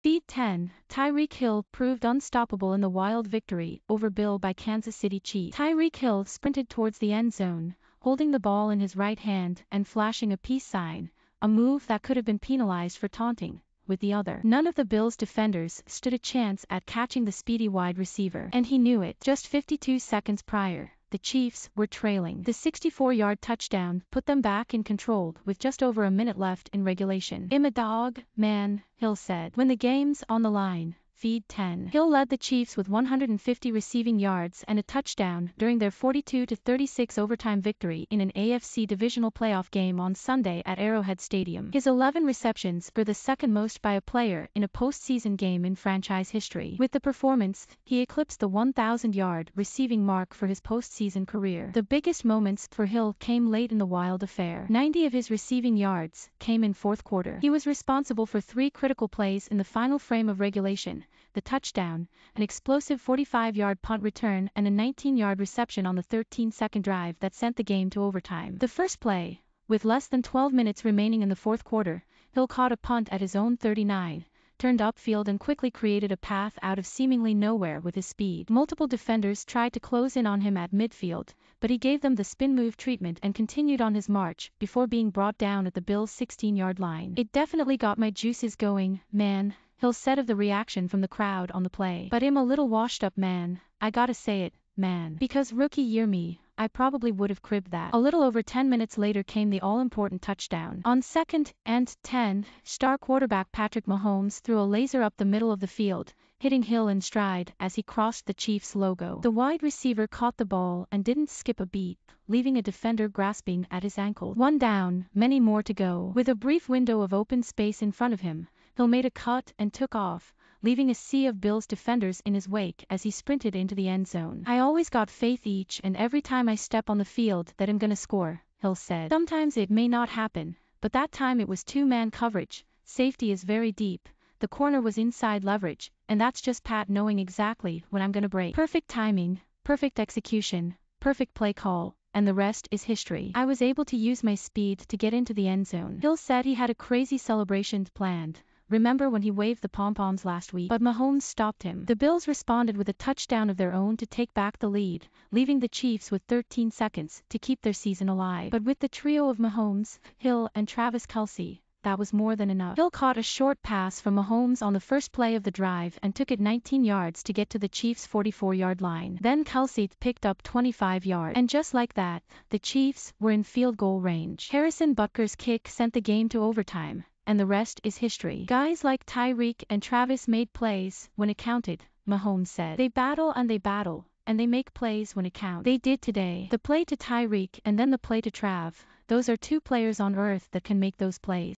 Feed 10, Tyreek Hill proved unstoppable in the wild victory over Bill by Kansas City Chiefs. Tyreek Hill sprinted towards the end zone, holding the ball in his right hand and flashing a peace sign, a move that could have been penalized for taunting with the other. None of the Bills' defenders stood a chance at catching the speedy wide receiver, and he knew it. Just 52 seconds prior, the Chiefs were trailing. The 64-yard touchdown put them back in control with just over a minute left in regulation. "I'm a dog, man," Hill said. "When the game's on the line." Feed 10. Hill led the Chiefs with 150 receiving yards and a touchdown during their 42-36 overtime victory in an AFC Divisional playoff game on Sunday at Arrowhead Stadium. His 11 receptions were the second most by a player in a postseason game in franchise history. With the performance, he eclipsed the 1,000-yard receiving mark for his postseason career. The biggest moments for Hill came late in the wild affair. 90 of his receiving yards came in fourth quarter. He was responsible for 3 critical plays in the final frame of regulation: the touchdown, an explosive 45-yard punt return, and a 19-yard reception on the 13-second drive that sent the game to overtime. The first play, with less than 12 minutes remaining in the fourth quarter, Hill caught a punt at his own 39, turned upfield and quickly created a path out of seemingly nowhere with his speed. Multiple defenders tried to close in on him at midfield, but he gave them the spin move treatment and continued on his march before being brought down at the Bills' 16-yard line. "It definitely got my juices going, man," Hill said of the reaction from the crowd on the play. "But I'm a little washed up, man. I gotta say it, man. Because rookie year me, I probably would have cribbed that." A little over 10 minutes later came the all-important touchdown. On 2nd and 10, star quarterback Patrick Mahomes threw a laser up the middle of the field, hitting Hill in stride as he crossed the Chiefs logo. The wide receiver caught the ball and didn't skip a beat, leaving a defender grasping at his ankle. One down, many more to go. With a brief window of open space in front of him, Hill made a cut and took off, leaving a sea of Bills defenders in his wake as he sprinted into the end zone. "I always got faith each and every time I step on the field that I'm gonna score," Hill said. "Sometimes it may not happen, but that time it was 2-man coverage, safety is very deep, the corner was inside leverage, and that's just Pat knowing exactly when I'm gonna break. Perfect timing, perfect execution, perfect play call, and the rest is history. I was able to use my speed to get into the end zone." Hill said he had a crazy celebration planned. "Remember when he waved the pom-poms last week?" But Mahomes stopped him. The Bills responded with a touchdown of their own to take back the lead, leaving the Chiefs with 13 seconds to keep their season alive. But with the trio of Mahomes, Hill, and Travis Kelce, that was more than enough. Hill caught a short pass from Mahomes on the first play of the drive and took it 19 yards to get to the Chiefs' 44-yard line. Then Kelce picked up 25 yards. And just like that, the Chiefs were in field goal range. Harrison Butker's kick sent the game to overtime, and the rest is history. "Guys like Tyreek and Travis made plays when it counted," Mahomes said. "They battle, and they make plays when it counts. They did today. The play to Tyreek and then the play to Trav, those are 2 players on earth that can make those plays."